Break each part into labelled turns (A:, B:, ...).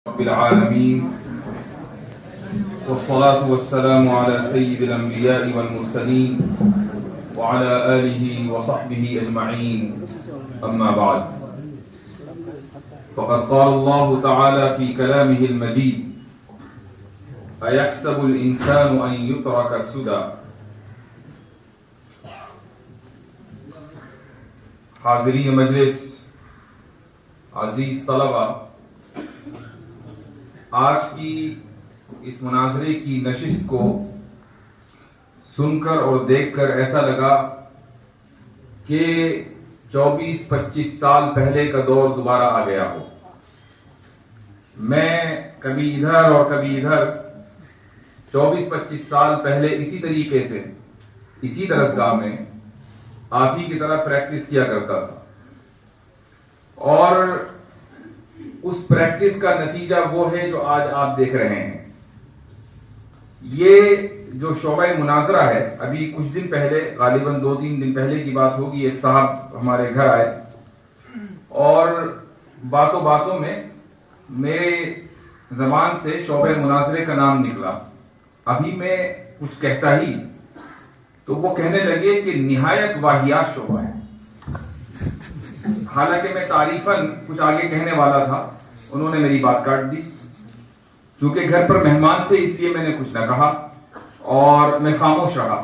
A: رب العالمين والصلاة والسلام على سيد الأنبياء والمرسلين وعلى آله وصحبه أجمعين أما بعد فقد قال الله تعالى في كلامه المجيد أيحسب الإنسان أن يترك سدى. حاضرین مجلس، عزیز طلبہ، آج کی اس مناظرے کی نشست کو سن کر اور دیکھ کر ایسا لگا کہ 24-25 سال پہلے کا دور دوبارہ آ گیا ہو. میں کبھی ادھر اور کبھی ادھر 24-25 سال پہلے اسی طریقے سے اسی درسگاہ میں آپ ہی کی طرح پریکٹس کیا کرتا تھا، اور اس پریکٹس کا نتیجہ وہ ہے جو آج آپ دیکھ رہے ہیں. یہ جو شعبہ مناظرہ ہے، ابھی کچھ دن پہلے، غالباً 2-3 دن پہلے کی بات ہوگی، ایک صاحب ہمارے گھر آئے اور باتوں باتوں میں میرے زبان سے شعبہ مناظرے کا نام نکلا. ابھی میں کچھ کہتا ہی تو وہ کہنے لگے کہ نہایت واہیات شعبہ ہے. حالانکہ میں تعریفاً کچھ آگے کہنے والا تھا، انہوں نے میری بات کاٹ دی. چونکہ گھر پر مہمان تھے اس لیے میں نے کچھ نہ کہا اور میں خاموش رہا.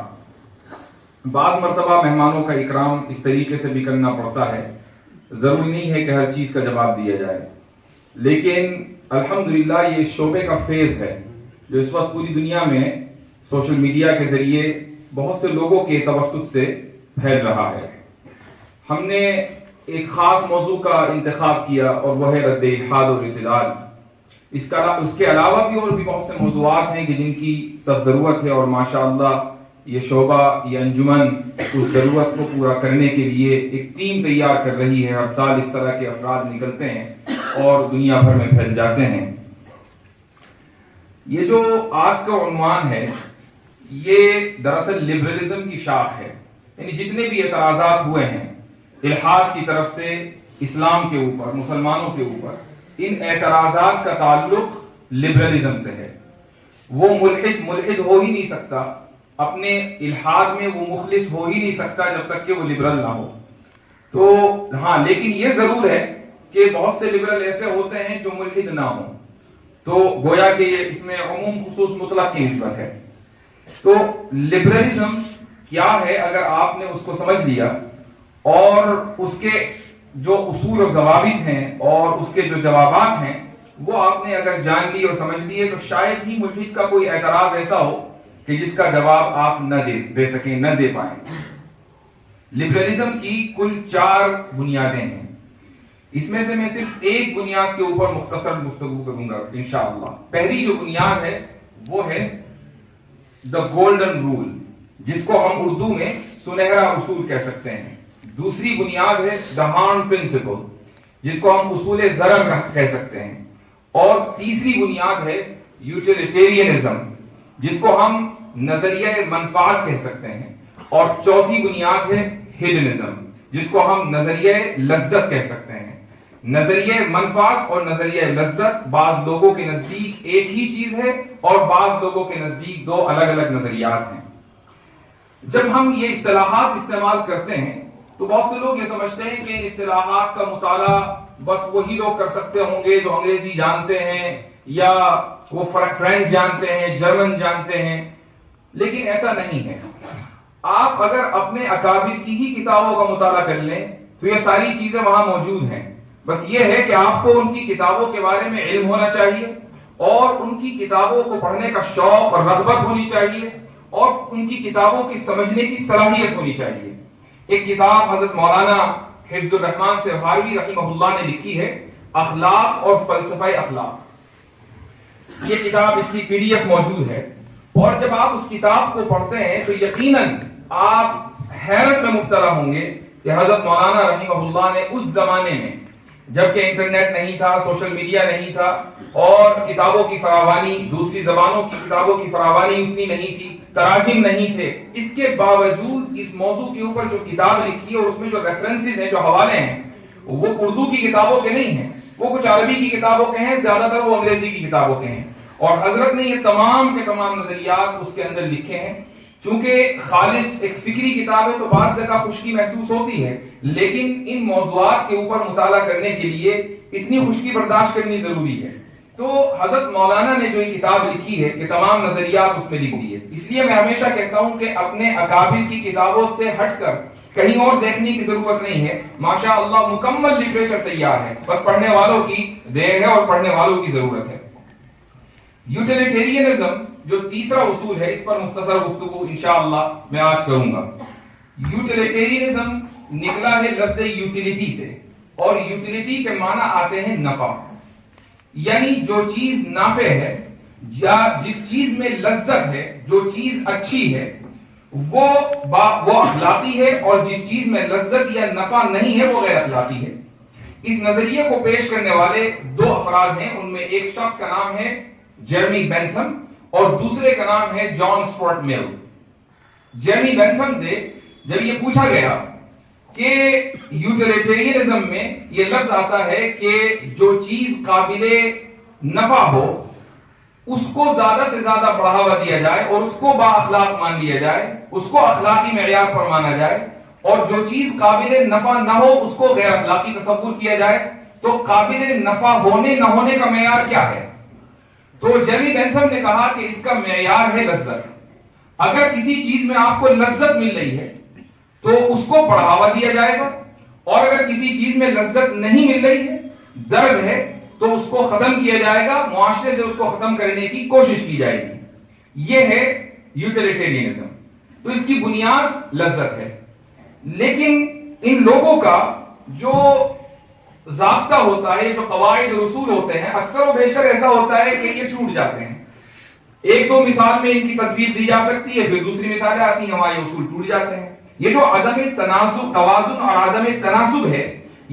A: بعض مرتبہ مہمانوں کا اکرام اس طریقے سے بھی کرنا پڑتا ہے، ضروری نہیں ہے کہ ہر چیز کا جواب دیا جائے، لیکن الحمدللہ یہ شعبے کا فیض ہے جو اس وقت پوری دنیا میں سوشل میڈیا کے ذریعے بہت سے لوگوں کے توسط سے پھیل رہا ہے. ہم نے ایک خاص موضوع کا انتخاب کیا اور وہ ہے رد الحاد اور اعتدال. اس کے علاوہ بھی اور بھی بہت سے موضوعات ہیں کہ جن کی سخت ضرورت ہے، اور ماشاءاللہ یہ شعبہ، یہ انجمن اس ضرورت کو پورا کرنے کے لیے ایک ٹیم تیار کر رہی ہے. ہر سال اس طرح کے افراد نکلتے ہیں اور دنیا بھر میں پھیل جاتے ہیں. یہ جو آج کا عنوان ہے یہ دراصل لبرلزم کی شاخ ہے. یعنی جتنے بھی اعتراضات ہوئے ہیں الحاد کی طرف سے اسلام کے اوپر، مسلمانوں کے اوپر، ان اعتراضات کا تعلق لبرلزم سے ہے. وہ ملحد ہو ہی نہیں سکتا، اپنے الحاد میں وہ مخلص ہو ہی نہیں سکتا جب تک کہ وہ لبرل نہ ہو. تو ہاں، لیکن یہ ضرور ہے کہ بہت سے لبرل ایسے ہوتے ہیں جو ملحد نہ ہوں، تو گویا کہ اس میں عموم خصوص مطلق کی نسبت ہے. تو لبرلزم کیا ہے اگر آپ نے اس کو سمجھ لیا اور اس کے جو اصول و ضوابط ہیں اور اس کے جو جوابات ہیں وہ آپ نے اگر جان لی اور سمجھ لیے، تو شاید ہی ملحد کا کوئی اعتراض ایسا ہو کہ جس کا جواب آپ نہ دے سکیں، نہ دے پائیں. لبرلزم کی کل 4 بنیادیں ہیں. اس میں سے میں صرف ایک بنیاد کے اوپر مختصر گفتگو کروں گا انشاءاللہ. پہلی جو بنیاد ہے وہ ہے دا گولڈن رول، جس کو ہم اردو میں سنہرا اصول کہہ سکتے ہیں. دوسری بنیاد ہے دا ہارن پرنسپل، جس کو ہم اصول ضرر کہہ سکتے ہیں. اور تیسری بنیاد ہے یوٹیلیٹیرینزم، جس کو ہم نظریہ منفعت کہہ سکتے ہیں. اور چوتھی بنیاد ہے ہیڈنزم، جس کو ہم نظریہ لذت کہہ سکتے ہیں. نظریہ منفعت اور نظریہ لذت بعض لوگوں کے نزدیک ایک ہی چیز ہے اور بعض لوگوں کے نزدیک 2 الگ الگ نظریات ہیں. جب ہم یہ اصطلاحات استعمال کرتے ہیں تو بہت سے لوگ یہ سمجھتے ہیں کہ ان اصطلاحات کا مطالعہ بس وہی لوگ کر سکتے ہوں گے جو انگریزی جانتے ہیں یا وہ فرینچ جانتے ہیں، جرمن جانتے ہیں. لیکن ایسا نہیں ہے. آپ اگر اپنے اکابر کی ہی کتابوں کا مطالعہ کر لیں تو یہ ساری چیزیں وہاں موجود ہیں. بس یہ ہے کہ آپ کو ان کی کتابوں کے بارے میں علم ہونا چاہیے اور ان کی کتابوں کو پڑھنے کا شوق اور رغبت ہونی چاہیے اور ان کی کتابوں کی سمجھنے کی صلاحیت ہونی چاہیے. ایک کتاب حضرت مولانا حفظ الرحمان سبحانی رحمہ اللہ نے لکھی ہے، اخلاق اور فلسفہ اخلاق. یہ کتاب، اس کی PDF موجود ہے، اور جب آپ اس کتاب کو پڑھتے ہیں تو یقیناً آپ حیرت میں مبتلا ہوں گے کہ حضرت مولانا رحمہ اللہ نے اس زمانے میں، جبکہ انٹرنیٹ نہیں تھا، سوشل میڈیا نہیں تھا اور کتابوں کی فراوانی، دوسری زبانوں کی کتابوں کی فراوانی اتنی نہیں تھی، تراجم نہیں تھے، اس کے باوجود اس موضوع کے اوپر جو کتاب لکھی اور اس میں جو ریفرنسز ہیں، جو حوالے ہیں، وہ اردو کی کتابوں کے نہیں ہیں وہ کچھ عربی کی کتابوں کے ہیں، زیادہ تر وہ انگریزی کی کتابوں کے ہیں، اور حضرت نے یہ تمام کے تمام نظریات اس کے اندر لکھے ہیں۔ چونکہ خالص ایک فکری کتاب ہے تو بعض جگہ خشکی محسوس ہوتی ہے، لیکن ان موضوعات کے اوپر مطالعہ کرنے کے لیے اتنی خشکی برداشت کرنی ضروری ہے۔ تو حضرت مولانا نے جو یہ کتاب لکھی ہے یہ تمام نظریات اس میں لکھ دی ہے۔ اس لیے میں ہمیشہ کہتا ہوں کہ اپنے اکابر کی کتابوں سے ہٹ کر کہیں اور دیکھنے کی ضرورت نہیں ہے۔ ماشاء اللہ مکمل لٹریچر تیار ہے، بس پڑھنے والوں کی دیر ہے اور پڑھنے والوں کی ضرورت ہے۔ یوٹیلیٹیرینزم جو تیسرا اصول ہے، اس پر مختصر گفتگو انشاءاللہ میں آج کروں گا۔ یوٹیلیٹیرینزم نکلا ہے لفظ یوٹیلیٹی سے، اور یوٹیلیٹی کے معنی آتے ہیں نفع، یعنی جو چیز نافع ہے یا جس چیز میں لذت ہے، جو چیز اچھی ہے وہ اخلاقی ہے، اور جس چیز میں لذت یا نفع نہیں ہے وہ غیر اخلاقی ہے۔ اس نظریے کو پیش کرنے والے دو افراد ہیں، ان میں ایک شخص کا نام ہے جیرمی بینتھم اور دوسرے کا نام ہے جان اسٹورٹ مل۔ جیرمی بینتھم سے جب یہ پوچھا گیا کہ یوٹیلیٹیرینزم میں یہ لفظ آتا ہے کہ جو چیز قابل نفع ہو اس کو زیادہ سے زیادہ بڑھاوا دیا جائے اور اس کو با اخلاق مان لیا جائے، اس کو اخلاقی معیار پر مانا جائے، اور جو چیز قابل نفع نہ ہو اس کو غیر اخلاقی تصور کیا جائے، تو قابل نفع ہونے نہ ہونے کا معیار کیا ہے؟ تو جیرمی بینتھم نے کہا کہ اس کا معیار ہے لذت۔ اگر کسی چیز میں آپ کو لذت مل رہی ہے تو اس کو بڑھاوا دیا جائے گا، اور اگر کسی چیز میں لذت نہیں مل رہی ہے، درد ہے، تو اس کو ختم کیا جائے گا، معاشرے سے اس کو ختم کرنے کی کوشش کی جائے گی۔ یہ ہے یوٹیلیٹیرینزم۔ تو اس کی بنیاد لذت ہے، لیکن ان لوگوں کا جو ضابطہ ہوتا ہے، جو قواعد رسول ہوتے ہیں، اکثر و بیشتر ایسا ہوتا ہے کہ یہ ٹوٹ جاتے ہیں۔ ایک دو مثال میں ان کی تطبیق دی جا سکتی ہے، پھر دوسری مثالیں آتی ہیں وہاں یہ اصول ٹوٹ جاتے ہیں۔ یہ جو عدم تناسب، توازن اور عدم تناسب ہے،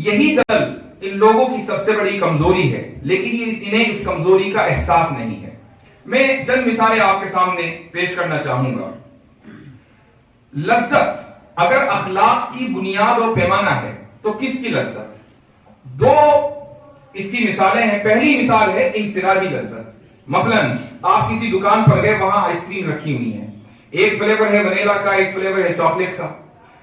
A: یہی دل ان لوگوں کی سب سے بڑی کمزوری ہے، لیکن انہیں اس کمزوری کا احساس نہیں ہے۔ میں چند مثالیں آپ کے سامنے پیش کرنا چاہوں گا۔ لذت اگر اخلاق کی بنیاد اور پیمانہ ہے تو کس کی لذت؟ دو اس کی مثالیں ہیں۔ پہلی مثال ہے انفرادی لذت۔ مثلا آپ کسی دکان پر گئے، وہاں آئس کریم رکھی ہوئی ہے، ایک فلیور ہے ونیلا کا، ایک فلیور ہے چاکلیٹ کا۔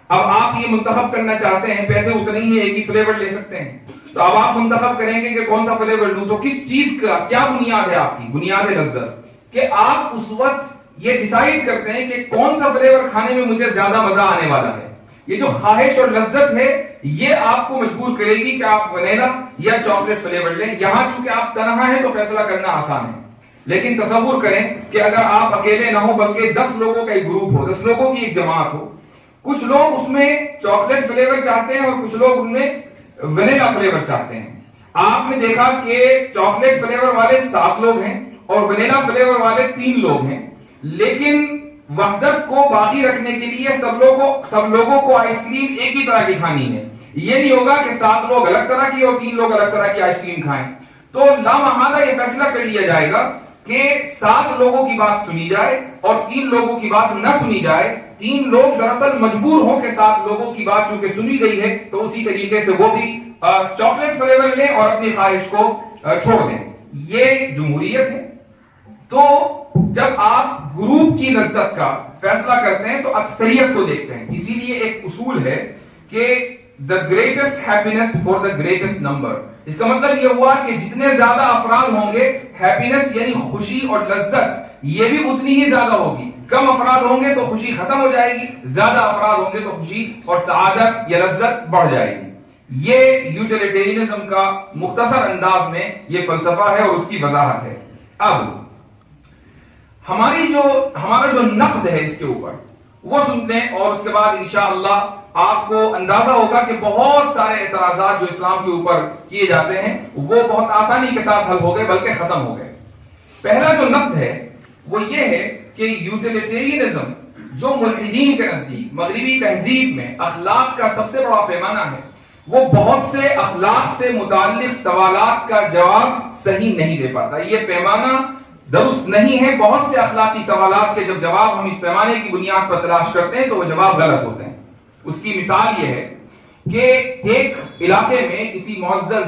A: اب آپ یہ منتخب کرنا چاہتے ہیں، پیسے اتنے ہی ہیں، ایک ہی فلیور لے سکتے ہیں، تو اب آپ منتخب کریں گے کہ کون سا فلیور لوں۔ تو کس چیز کا کیا بنیاد ہے؟ آپ کی بنیاد ہے لذت، کہ آپ اس وقت یہ ڈیسائیڈ کرتے ہیں کہ کون سا فلیور کھانے میں مجھے زیادہ مزہ آنے والا ہے۔ یہ جو خواہش اور لذت ہے یہ آپ کو مجبور کرے گی کہ آپ ونیلا یا چاکلیٹ فلیور لیں۔ یہاں چونکہ آپ تنہا ہیں تو فیصلہ کرنا آسان ہے، لیکن تصور کریں کہ اگر آپ اکیلے نہ ہو بلکہ 10 لوگوں کا ایک گروپ ہو، 10 لوگوں کی ایک جماعت ہو، کچھ لوگ اس میں چاکلیٹ فلیور چاہتے ہیں اور کچھ لوگ ان میں ونیلا فلیور چاہتے ہیں۔ آپ نے دیکھا کہ چاکلیٹ فلیور والے 7 لوگ ہیں اور ونیلا فلیور والے 3 لوگ ہیں، لیکن وحدت کو باقی رکھنے کے لیے سب لوگوں کو آئس کریم ایک ہی طرح کی کھانی ہے۔ یہ نہیں ہوگا کہ 7 لوگ الگ طرح کی اور 3 لوگ الگ طرح کی آئس کریم کھائیں۔ تو لامحالہ یہ فیصلہ کر لیا جائے گا کہ 7 لوگوں کی بات سنی جائے اور 3 لوگوں کی بات نہ سنی جائے۔ 3 لوگ دراصل مجبور ہوں کہ 7 لوگوں کی بات چونکہ سنی گئی ہے تو اسی طریقے سے وہ بھی چاکلیٹ فلیور لیں اور اپنی خواہش کو چھوڑ دیں۔ یہ جمہوریت ہے۔ تو جب آپ گروپ کی لذت کا فیصلہ کرتے ہیں تو اکثریت کو دیکھتے ہیں۔ اسی لیے ایک اصول ہے کہ the greatest happiness for the greatest number۔ اس کا مطلب یہ ہوا کہ جتنے زیادہ افراد ہوں گے، ہیپینس یعنی خوشی اور لذت یہ بھی اتنی ہی زیادہ ہوگی۔ کم افراد ہوں گے تو خوشی ختم ہو جائے گی، زیادہ افراد ہوں گے تو خوشی اور سعادت یا لذت بڑھ جائے گی۔ یہ یوٹیلیٹیرینزم کا مختصر انداز میں یہ فلسفہ ہے اور اس کی وضاحت ہے۔ اب ہمارا جو نقد ہے اس کے اوپر وہ سنتے ہیں، اور اس کے بعد انشاءاللہ آپ کو اندازہ ہوگا کہ بہت سارے اعتراضات جو اسلام کے اوپر کیے جاتے ہیں وہ بہت آسانی کے ساتھ حل ہو گئے، بلکہ ختم ہو گئے۔ پہلا جو نقد ہے وہ یہ ہے کہ یوٹیلیٹیرینزم جو ملحدین کے نزدیک مغربی تہذیب میں اخلاق کا سب سے بڑا پیمانہ ہے، وہ بہت سے اخلاق سے متعلق سوالات کا جواب صحیح نہیں دے پاتا۔ یہ پیمانہ درست نہیں ہے۔ بہت سے اخلاقی سوالات کے جب جواب ہم اس پیمانے کی بنیاد پر تلاش کرتے ہیں تو وہ جواب غلط ہوتے ہیں۔ اس کی مثال یہ ہے کہ ایک علاقے میں کسی معزز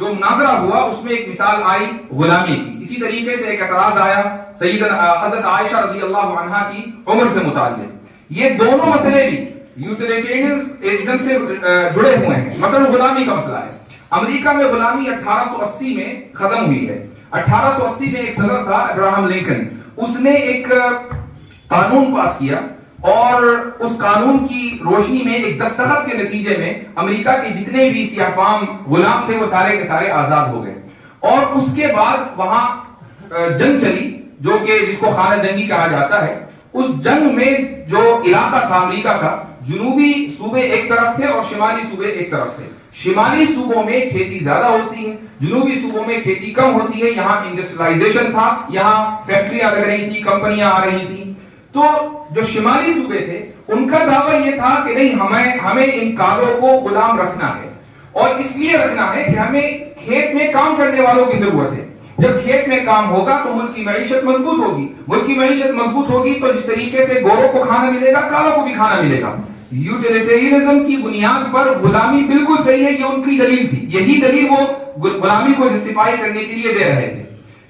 A: جو مناظرہ ہوا اس میں ایک مثال آئی غلامی کی. اسی طریقے سے ایک اعتراض آیا حضرت عائشہ رضی اللہ عنہا کی عمر سے متعلق. یہ دونوں مسئلے بھی یوٹیلیٹیرینزم سے جڑے ہوئے ہیں. مثلا غلامی کا مسئلہ ہے. امریکہ میں غلامی 1880 میں ختم ہوئی ہے. 1880 میں ایک صدر تھا ابراہم لنکن, اس نے ایک قانون پاس کیا اور اس قانون کی روشنی میں ایک دستخط کے نتیجے میں امریکہ کے جتنے بھی سیاہ فام غلام تھے وہ سارے کے سارے آزاد ہو گئے. اور اس کے بعد وہاں جنگ چلی جو کہ جس کو خانہ جنگی کہا جاتا ہے. اس جنگ میں جو علاقہ تھا امریکہ کا, جنوبی صوبے ایک طرف تھے اور شمالی صوبے ایک طرف تھے. شمالی صوبوں میں کھیتی زیادہ ہوتی ہے, جنوبی صوبوں میں کھیتی کم ہوتی ہے. یہاں انڈسٹریلائزیشن تھا, یہاں فیکٹریاں لگ رہی تھی, کمپنیاں آ رہی تھیں. تو جو شمالی صوبے تھے ان کا دعویٰ یہ تھا کہ نہیں, ہمیں ان کالوں کو غلام رکھنا ہے, اور اس لیے رکھنا ہے کہ ہمیں کھیت میں کام کرنے والوں کی ضرورت ہے. جب کھیت میں کام ہوگا تو ملک کی معیشت مضبوط ہوگی, ملک کی معیشت مضبوط ہوگی تو جس طریقے سے گوروں کو کھانا ملے گا کالوں کو بھی کھانا ملے گا. یوٹیلیٹیرینزم کی بنیاد پر غلامی بالکل صحیح ہے, یہ ان کی دلیل تھی. یہی دلیل وہ غلامی کو جسٹیفائی کرنے کے لیے دے رہے تھے.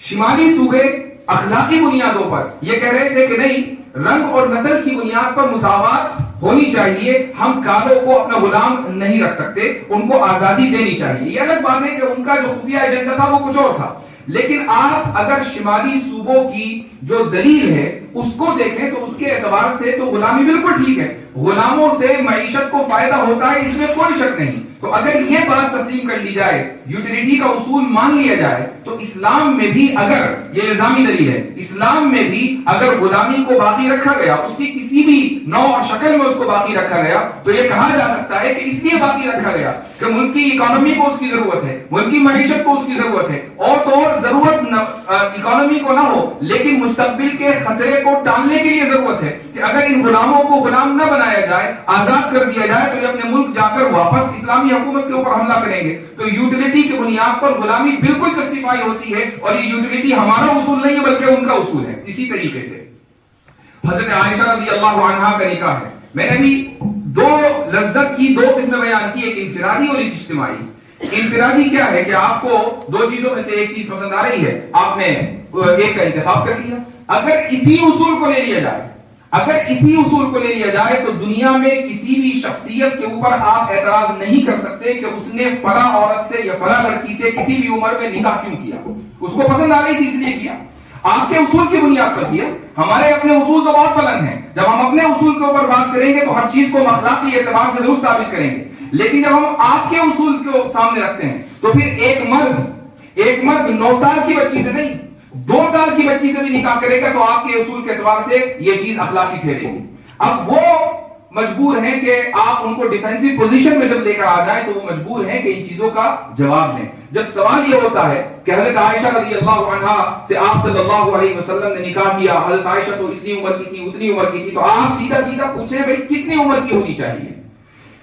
A: شمالی صوبے اخلاقی بنیادوں پر یہ کہہ رہے تھے کہ نہیں, رنگ اور نسل کی بنیاد پر مساوات ہونی چاہیے, ہم کالوں کو اپنا غلام نہیں رکھ سکتے, ان کو آزادی دینی چاہیے. یہ الگ بات ہے کہ ان کا جو خفیہ ایجنڈا تھا وہ کچھ اور تھا. لیکن آپ اگر شمالی صوبوں کی جو دلیل ہے اس کو دیکھیں تو اس کے اعتبار سے تو غلامی بالکل ٹھیک ہے. غلاموں سے معیشت کو فائدہ ہوتا ہے, اس میں کوئی شک نہیں. تو اگر یہ بات تسلیم کر لی جائے, یوٹیلیٹی کا اصول مان لیا جائے, تو اسلام میں بھی اگر یہ الزامی دلیل ہے, اسلام میں بھی اگر غلامی کو باقی رکھا گیا, اس کی کسی بھی نوع اور شکل میں اس کو باقی رکھا گیا, تو یہ کہا جا سکتا ہے کہ اس لیے باقی رکھا گیا کہ ملک کی اکانومی کو اس کی ضرورت ہے, ملک کی معیشت کو اس کی ضرورت ہے. اور تو اور ضرورت اکانومی کو نہ ہو لیکن مستقبل کے خطرے کو ٹالنے کے لیے ضرورت ہے کہ اگر ان غلاموں کو غلام نہ بنایا جائے, آزاد کر دیا جائے, تو یہ اپنے ملک جا کر واپس اسلامی حکومت کے اوپر حملہ کریں گے. تو یوٹیلیٹی کی بنیاد پر غلامی بالکل جسٹیفائی ہوتی ہے, اور یہ یوٹیلیٹی ہمارا اصول نہیں ہے بلکہ ان کا اصول ہے. اسی طریقے سے حضرت عائشہ رضی اللہ عنہا کا نکاح ہے. میں نے بھی دو لذت کی دو قسمیں بیان کی, ایک انفرادی اور ایک اجتماعی. انفرادی کیا ہے کہ آپ کو دو چیزوں میں سے ایک چیز پسند آ رہی ہے, آپ نے ایک کا انتخاب کر لیا. اگر اسی اصول کو لے لیا جائے, اگر اسی اصول کو لے لیا جائے تو دنیا میں کسی بھی شخصیت کے اوپر آپ اعتراض نہیں کر سکتے کہ اس نے فلاں عورت سے یا فلاں لڑکی سے کسی بھی عمر میں نکاح کیوں کیا. اس کو پسند آ رہی تھی اس لیے کیا, آپ کے اصول کی بنیاد پر کیا. ہمارے اپنے اصول تو بہت بلند ہیں, جب ہم اپنے اصول کے اوپر بات کریں گے تو ہر چیز کو اخلاقی اعتبار سے ضرور ثابت کریں گے. لیکن جب ہم آپ کے اصول کو سامنے رکھتے ہیں تو پھر ایک مرد 9 سال کی بچی سے نہیں 2 سال کی بچی سے بھی نکاح کرے گا تو آپ کے اصول کے اعتبار سے یہ چیز اخلاقی ٹھہرے گی. اب وہ مجبور ہیں کہ آپ ان کو ڈیفینسو پوزیشن میں جب لے کر آ جائیں تو وہ مجبور ہیں کہ ان چیزوں کا جواب دیں. جب سوال یہ ہوتا ہے کہ حضرت عائشہ رضی اللہ عنہا سے آپ صلی اللہ علیہ وسلم نے نکاح کیا, حضرت عائشہ تو اتنی عمر کی تھی اتنی عمر کی تھی, تو آپ سیدھا پوچھیں بھائی کتنی عمر کی ہونی چاہیے.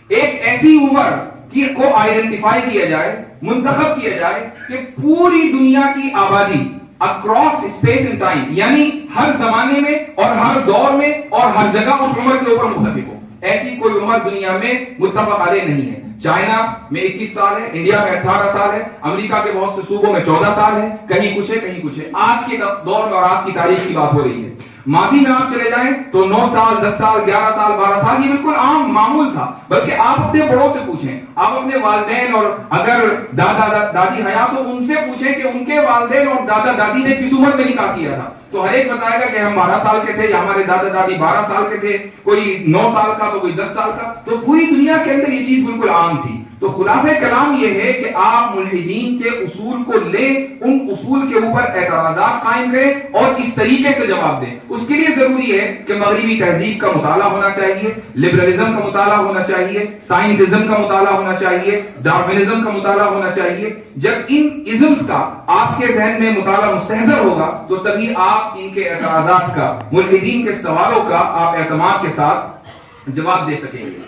A: ایک ایسی عمر کی کو آئیڈینٹیفائی کیا جائے, منتخب کیا جائے کہ پوری دنیا کی آبادی اکراس اسپیس اینڈ ٹائم, یعنی ہر زمانے میں اور ہر دور میں اور ہر جگہ اس عمر کے اوپر متفق ہو. ایسی کوئی عمر دنیا میں متفق علیہ نہیں ہے. چائنا میں 21 سال ہے, انڈیا میں 18 سال ہے, امریکہ کے بہت سے صوبوں میں 14 سال ہے, کہیں کچھ ہے کہیں کچھ ہے. آج کے دور میں اور آج کی تاریخ کی بات ہو رہی ہے. ماضی میں آپ چلے جائیں تو 9 سال 10 سال 11 سال 12 سال یہ بالکل عام معمول تھا. بلکہ آپ اپنے بڑوں سے پوچھیں, آپ اپنے والدین اور اگر دادا دادی حیات تو ان سے پوچھیں کہ ان کے والدین اور دادا دادی نے کس عمر میں نکاح کیا تھا, تو ہر ایک بتائے گا کہ ہم 12 سال کے تھے یا ہمارے دادا دادی 12 سال کے تھے, کوئی 9 سال کا تو کوئی 10 سال کا. تو پوری دنیا کے اندر یہ چیز بالکل عام تھی. تو خلاصہ کلام یہ ہے کہ آپ ملحدین کے اصول کو لیں, ان اصول کے اوپر اعتراضات قائم کریں اور اس طریقے سے جواب دیں. اس کے لیے ضروری ہے کہ مغربی تہذیب کا مطالعہ ہونا چاہیے, لبرلزم کا مطالعہ ہونا چاہیے, سائنٹزم کا مطالعہ ہونا چاہیے, ڈارونزم کا مطالعہ ہونا چاہیے. جب ان ازمز کا آپ کے ذہن میں مطالعہ مستحضر ہوگا تو تبھی آپ ان کے اعتراضات کا, ملحدین کے سوالوں کا آپ اعتماد کے ساتھ جواب دے سکیں گے.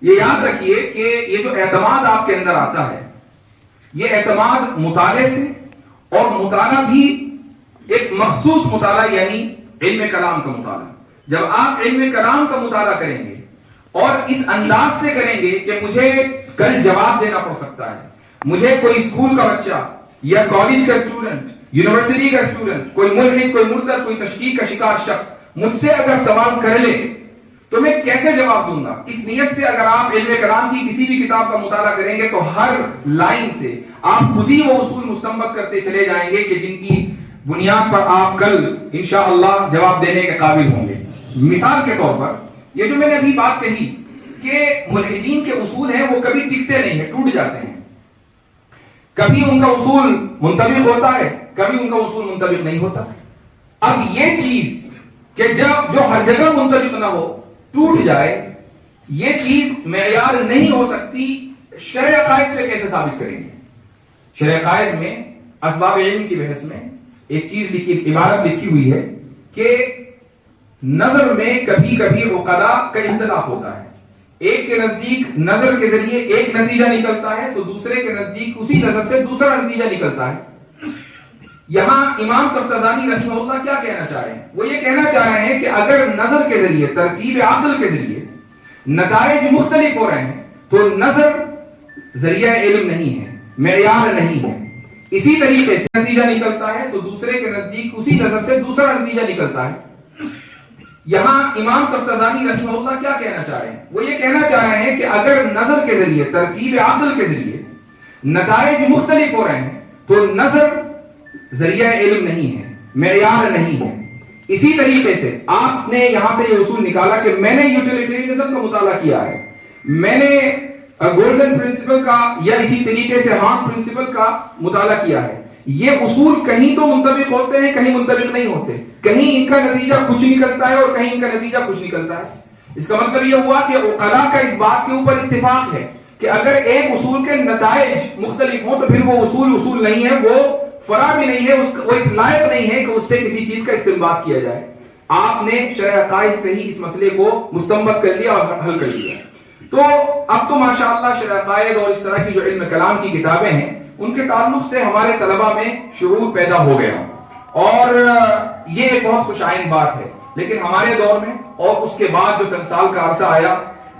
A: یہ یاد رکھیے کہ یہ جو اعتماد آپ کے اندر آتا ہے, یہ اعتماد مطالعے سے, اور مطالعہ بھی ایک مخصوص مطالعہ یعنی علم کلام کا مطالعہ. جب آپ علم کلام کا مطالعہ کریں گے اور اس انداز سے کریں گے کہ مجھے کل جواب دینا پڑ سکتا ہے, مجھے کوئی اسکول کا بچہ یا کالج کا اسٹوڈنٹ، یونیورسٹی کا اسٹوڈنٹ، کوئی ملحد، کوئی مرتد، کوئی تشکیک کا شکار شخص مجھ سے اگر سوال کر لے تو میں کیسے جواب دوں گا؟ اس نیت سے اگر آپ علم کلام کی کسی بھی کتاب کا مطالعہ کریں گے تو ہر لائن سے آپ خود ہی وہ اصول مستنبط کرتے چلے جائیں گے کہ جن کی بنیاد پر آپ کل انشاءاللہ جواب دینے کے قابل ہوں گے۔ مثال کے طور پر یہ جو میں نے ابھی بات کہی کہ ملحدین کے اصول ہیں وہ کبھی ٹکتے نہیں ہیں، ٹوٹ جاتے ہیں، کبھی ان کا اصول منطبق ہوتا ہے، کبھی ان کا اصول منطبق نہیں ہوتا۔ اب یہ چیز کہ جب جو ہر جگہ منطبق نہ ہو، ٹوٹ جائے، یہ چیز معیار نہیں ہو سکتی، شرع عقائد سے کیسے ثابت کریں گے؟ شرع عقائد میں اسباب علم کی بحث میں ایک چیز لکھی، عبارت لکھی ہوئی ہے کہ نظر میں کبھی کبھی عقلاء کا اختلاف ہوتا ہے، ایک کے نزدیک نظر کے ذریعے ایک نتیجہ نکلتا ہے تو دوسرے کے نزدیک اسی نظر سے دوسرا نتیجہ نکلتا ہے۔ یہاں امام تفتزانی رحمہ اللہ کیا کہنا چاہ رہے ہیں؟ وہ یہ کہنا چاہ رہے ہیں کہ اگر نظر کے ذریعے، ترتیب عقل کے ذریعے نتائج مختلف ہو رہے ہیں تو نظر ذریعہ علم نہیں ہے، معیار نہیں ہے۔ اسی طریقے سے نتیجہ نکلتا ہے تو دوسرے کے نزدیک اسی نظر سے دوسرا نتیجہ نکلتا ہے۔ یہاں امام تفتزانی رحمہ اللہ کیا کہنا چاہ رہے ہیں؟ وہ یہ کہنا چاہ رہے ہیں کہ اگر نظر کے ذریعے، ترتیب عقل کے ذریعے نتائج مختلف ہو رہے ہیں تو نظر ذریعہ علم نہیں ہے، معیار نہیں ہے۔ اسی طریقے سے آپ نے یہاں سے یہ اصول نکالا کہ میں نے یوٹیلیٹرینزم کا مطالعہ کیا ہے، میں نے گولڈن پرنسپل کا یا اسی طریقے سے ہارٹ پرنسپل کا مطالعہ کیا ہے، یہ اصول کہیں تو منطبق ہوتے ہیں، کہیں منطبق نہیں ہوتے، کہیں ان کا نتیجہ کچھ نکلتا ہے اور کہیں ان کا نتیجہ کچھ نکلتا ہے۔ اس کا مطلب یہ ہوا کہ عقلاء کا اس بات کے اوپر اتفاق ہے کہ اگر ایک اصول کے نتائج مختلف ہوں تو پھر وہ اصول نہیں ہے، وہ فرع بھی نہیں ہے، وہ اس لائق نہیں ہے کہ اس سے کسی چیز کا استنباط کیا جائے۔ آپ نے شرع عقائد سے ہی اس مسئلے کو مستنبط کر لیا اور حل کر لیا۔ تو اب تو ماشاءاللہ شرع عقائد اور اس طرح کی جو علم کلام کی کتابیں ہیں ان کے تعلق سے ہمارے طلبہ میں شعور پیدا ہو گیا، اور یہ ایک بہت خوش آئند بات ہے۔ لیکن ہمارے دور میں اور اس کے بعد جو چند سال کا عرصہ آیا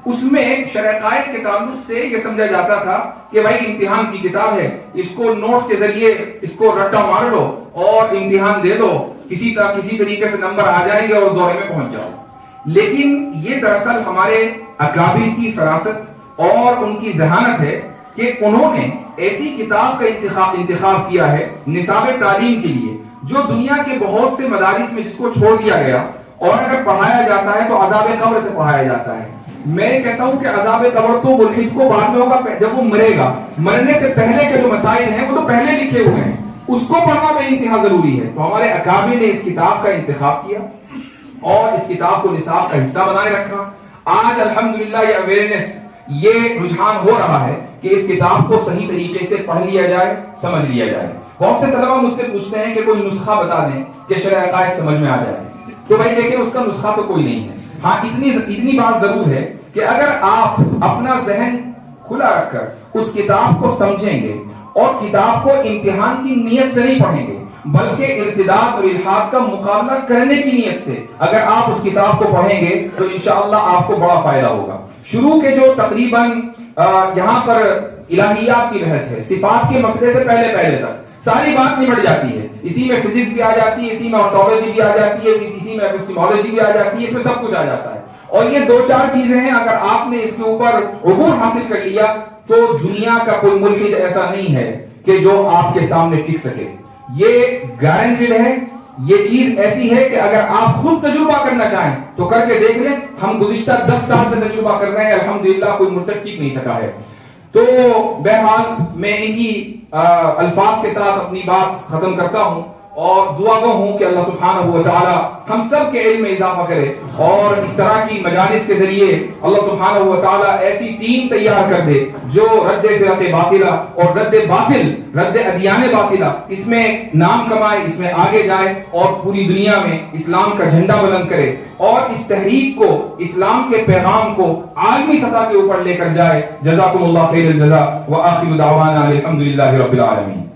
A: اس میں شرع عقائد کے تعلق سے یہ سمجھا جاتا تھا کہ بھائی امتحان کی کتاب ہے، اس کو نوٹس کے ذریعے اس کو رٹا مار لو اور امتحان دے دو، کسی طریقے سے نمبر آ جائیں گے اور دورے میں پہنچ جاؤ۔ لیکن یہ دراصل ہمارے اکابر کی فراست اور ان کی ذہانت ہے کہ انہوں نے ایسی کتاب کا انتخاب کیا ہے نصاب تعلیم کے لیے جو دنیا کے بہت سے مدارس میں جس کو چھوڑ دیا گیا، اور اگر پڑھایا جاتا ہے تو عذاب قبر سے پڑھایا جاتا ہے۔ میں کہتا ہوں کہ عذاب قبر تو ملحد کو بعد میں ہوگا، جب وہ مرے گا، مرنے سے پہلے کے جو مسائل ہیں وہ تو پہلے لکھے ہوئے ہیں، اس کو پڑھنا بے انتہا ضروری ہے۔ تو ہمارے اکابر نے اس کتاب کا انتخاب کیا اور اس کتاب کو نصاب کا حصہ بنائے رکھا۔ آج الحمدللہ یہ اویئرنس، یہ رجحان ہو رہا ہے کہ اس کتاب کو صحیح طریقے سے پڑھ لیا جائے، سمجھ لیا جائے۔ بہت سے طلبہ مجھ سے پوچھتے ہیں کہ کوئی نسخہ بتا دیں کہ شرع عقائد سمجھ میں آ جائے، تو بھائی دیکھیں اس کا نسخہ تو کوئی نہیں ہے۔ ہاں اتنی بات ضرور ہے کہ اگر آپ اپنا ذہن کھلا رکھ کر اس کتاب کو سمجھیں گے اور کتاب کو امتحان کی نیت سے نہیں پڑھیں گے بلکہ ارتداد اور الحاد کا مقابلہ کرنے کی نیت سے اگر آپ اس کتاب کو پڑھیں گے تو انشاءاللہ آپ کو بڑا فائدہ ہوگا۔ شروع کے جو تقریباً یہاں پر الہیات کی بحث ہے، صفات کے مسئلے سے پہلے تک ساری بات نمٹ جاتی ہے، اسی میں فزکس بھی آ جاتی ہے، اسی میں آنٹولوجی بھی آ جاتی ہے، اسی میں ایپسٹیمولوجی بھی آ جاتی ہے، اس میں سب کچھ آ جاتا ہے۔ اور یہ دو چار چیزیں ہیں، اگر آپ نے اس کے اوپر عبور حاصل کر لیا تو دنیا کا کوئی ملحد ایسا نہیں ہے کہ جو آپ کے سامنے ٹک سکے۔ یہ گارنٹیڈ ہے، یہ چیز ایسی ہے کہ اگر آپ خود تجربہ کرنا چاہیں تو کر کے دیکھ لیں۔ ہم گزشتہ 10 سال سے تجربہ کر رہے ہیں، الحمدللہ کوئی مرتد ٹک نہیں سکا ہے۔ تو بہرحال میں انہی الفاظ کے ساتھ اپنی بات ختم کرتا ہوں اور دعا گو ہوں کہ اللہ سبحانہ و تعالی ہم سب کے علم میں اضافہ کرے اور اس طرح کی مجالس کے ذریعے اللہ سبحانہ و تعالی ایسی ٹیم تیار کر دے جو رد فرق باطلہ اور رد ادیان باطلہ اس میں نام کمائے، اس میں آگے جائے اور پوری دنیا میں اسلام کا جھنڈا بلند کرے اور اس تحریک کو، اسلام کے پیغام کو عالمی سطح کے اوپر لے کر جائے۔ جزاکم اللہ خیر الجزاء وآخر دعوانا الحمدللہ رب العالمین۔